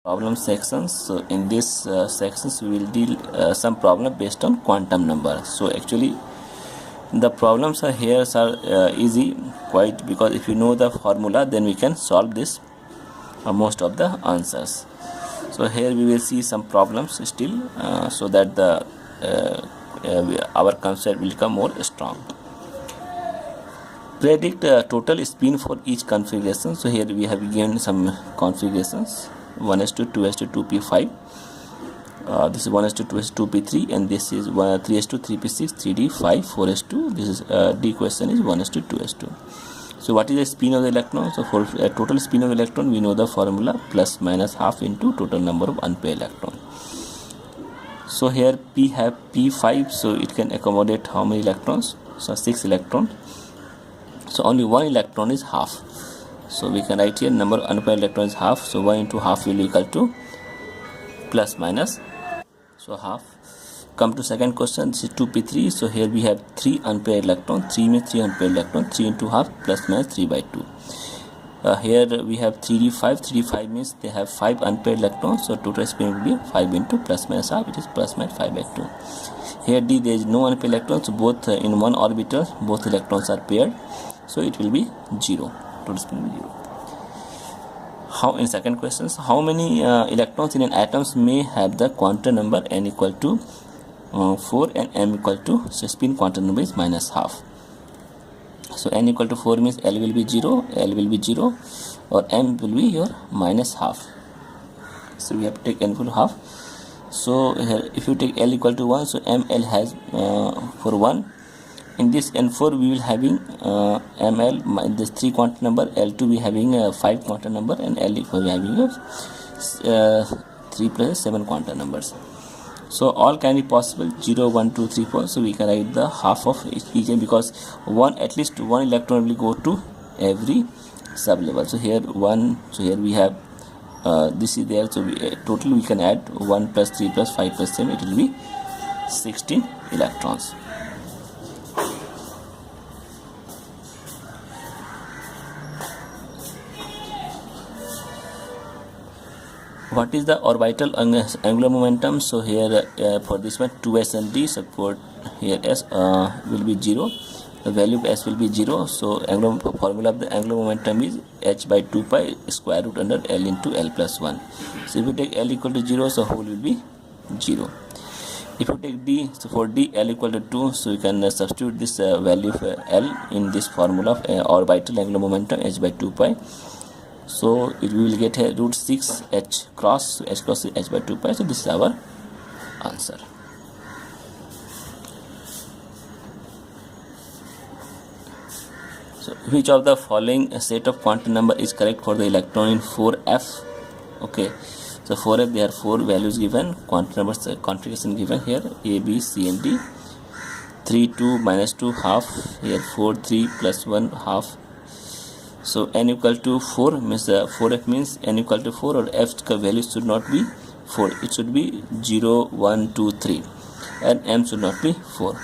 problem sections. So in this sections we will deal some problem based on quantum number. So actually the problems are here are easy quite, because if you know the formula then we can solve this most of the answers. So here we will see some problems still so that the our concept will become more strong. Predict total spin for each configuration. So here we have given some configurations: 1s2, 2s2, 2p5. This is 1s2, 2s2, 2p3, and this is 3s2, 3p6, 3d5, 4s2. This is D question is 1s2, 2s2. So what is the spin of the electron? So for total spin of electron, we know the formula: plus minus half into total number of unpaired electron. So here P have P5, so it can accommodate how many electrons? So 6 electrons. So only one electron is half. So we can write here number of unpaired electrons is half. So 1 into half will be equal to plus minus, so half. Come to second question. This is 2p3. So here we have 3 unpaired electrons. 3 means 3 unpaired electrons. 3 into half plus minus 3 by 2. Here we have 3d5. 3d5 means they have 5 unpaired electrons. So total spin will be 5 into plus minus half. It is plus minus 5 by 2. Here D, there is no unpaired electrons. So both in one orbital both electrons are paired. So it will be 0. Total spin will be 0. How, in second question, how many electrons in an atom may have the quantum number n equal to 4 and m equal to, so spin quantum number is minus half. So n equal to 4 means L will be 0, L will be 0, or m will be your minus half. So we have to take n equal to half. So here if you take L equal to 1, so ml has for 1. In this N4 we will having ml, this 3 quantum number, L2 we having 5 quantum number, and L equal we having 3 plus 7 quantum numbers. So all can be possible: 0, 1, 2, 3, 4. So we can write the half of each, because at least one electron will go to every sub level. So here 1, so here we have this is there. So total we can add 1 plus 3 plus 5 plus 7. It will be 16 electrons. What is the orbital angular momentum? So here for this one 2s and d, support here s will be 0, the value of s will be 0. So formula of the angular momentum is h by 2 pi square root under L into L plus 1. So if you take L equal to 0, so whole will be 0. If you take d, so for d L equal to 2, so you can substitute this value of L in this formula of orbital angular momentum, h by 2 pi. So it will get a root 6 h cross, so h cross is h by 2 pi. So this is our answer. So which of the following set of quantum number is correct for the electron in 4f? Okay, so 4f, there are 4 values given, quantum numbers configuration given here: a, b, c and d. 3, 2, minus 2, half. Here 4, 3 plus 1, half. So n equal to 4 means 4f means n equal to 4, or f value should not be 4. It should be 0, 1, 2, 3, and m should not be 4.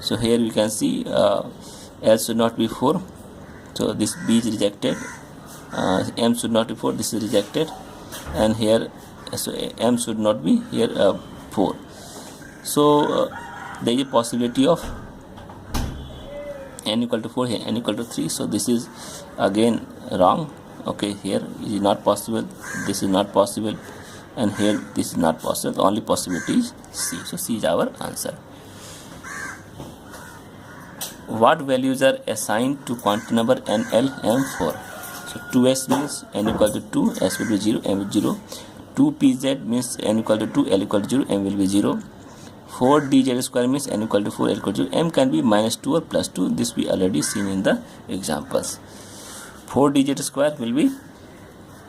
So here we can see L should not be 4. So this B is rejected. M should not be 4. This is rejected, and here so M should not be here 4. So there is a possibility of n equal to 4, here n equal to 3. So this is again wrong. Okay, here it is not possible, this is not possible, and here this is not possible. The only possibility is C. So C is our answer. What values are assigned to quantum number n, L, m for? So 2s means n equal to 2, s will be 0, m is 0. 2pz means n equal to 2, L equal to 0, m will be 0. 4dz square means n equal to 4, L equal to 0. M can be minus 2 or plus 2. This we already seen in the examples. 4dz square will be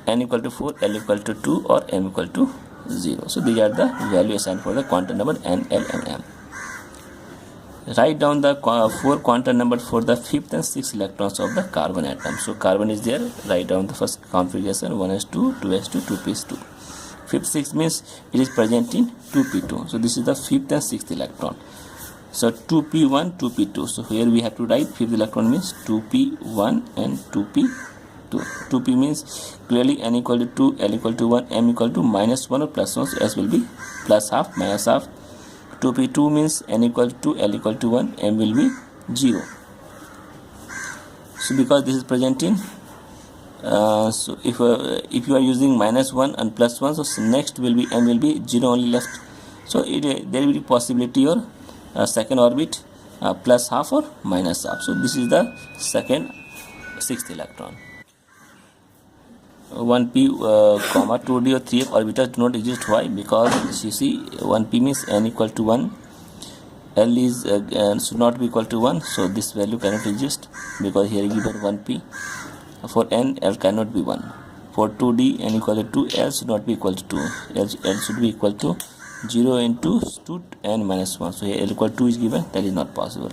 n equal to 4, L equal to 2, or m equal to 0. So these are the values assigned for the quantum number n, L and m. Write down the 4 quantum numbers for the 5th and 6th electrons of the carbon atom. So carbon is there. Write down the first configuration: 1s2, 2s2, 2p2. 5th, 6th means it is present in 2p2. So this is the 5th and 6th electron. So 2p1, 2p2. So here we have to write 5th electron means 2p1 and 2p 2. 2p means clearly n equal to 2, l equal to 1, m equal to minus 1 or plus 1, so s will be plus half, minus half. 2p2 means n equal to 2, l equal to 1, m will be 0. So because this is present in so if you are using minus 1 and plus 1, so next will be m will be 0 only left. So there will be possibility your second orbit plus half or minus half. So this is the second sixth electron. 1p comma 2d or 3f orbitals do not exist. Why? Because you see 1p means n equal to 1, l is should not be equal to 1, so this value cannot exist because here given 1p. For n, l cannot be 1. For 2d, n equal to 2, l should not be equal to 2. L should be equal to 0 into 2 n minus 1. So here l equal to 2 is given, that is not possible.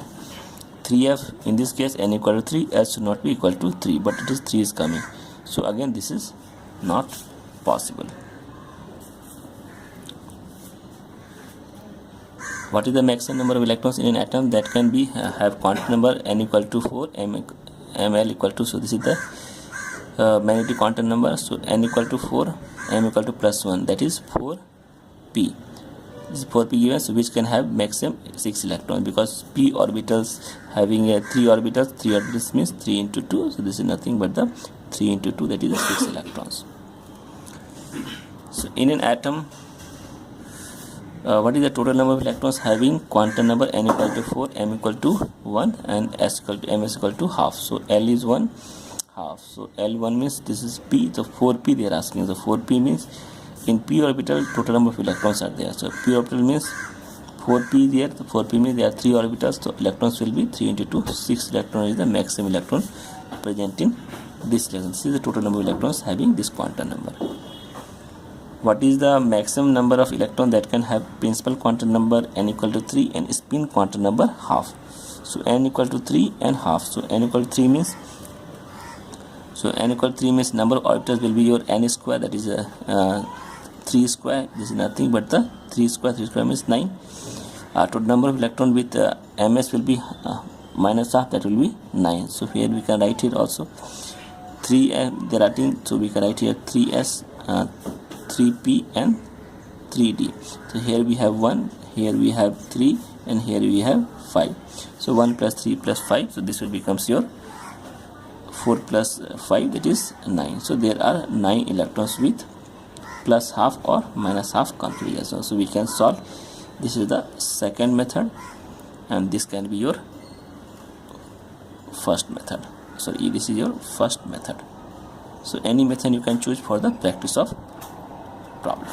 3f, in this case n equal to 3, l should not be equal to 3, but it is 3 is coming. So again this is not possible. What is the maximum number of electrons in an atom that can be have quantum number n equal to 4, ml equal to, so this is the magnetic quantum number. So n equal to 4, m equal to plus 1, that is 4p. This is 4p given, so which can have maximum 6 electrons, because p orbitals having a 3 orbitals means 3 into 2, so this is nothing but the 3 into 2, that is the 6 electrons. So in an atom, what is the total number of electrons having quantum number n equal to 4, m equal to 1 and m is equal to half. So l is 1 half, so l1 means this is p, so 4p they are asking. So 4p means in p orbital total number of electrons are there. So p orbital means 4p there, so 4p means there are 3 orbitals, so electrons will be 3 into 2, 6 electron is the maximum electron present in this electron. This is the total number of electrons having this quantum number. What is the maximum number of electrons that can have principal quantum number n equal to 3 and spin quantum number half? So n equal to 3 and half. So n equal to 3 means, number of orbitals will be your n square, that is 3 square. This is nothing but the 3 square. 3 square means 9. Total number of electron with ms will be minus half, that will be 9. So here we can write here also 3 they are writing, so we can write here 3s, 3p and 3d. So here we have 1, here we have 3, and here we have 5. So 1 plus 3 plus 5, so this will becomes your 4 plus 5, that is 9. So there are 9 electrons with plus half or minus half configuration. So we can solve. This is the second method, and this can be your first method. Sorry, this is your first method. So any method you can choose for the practice of problem.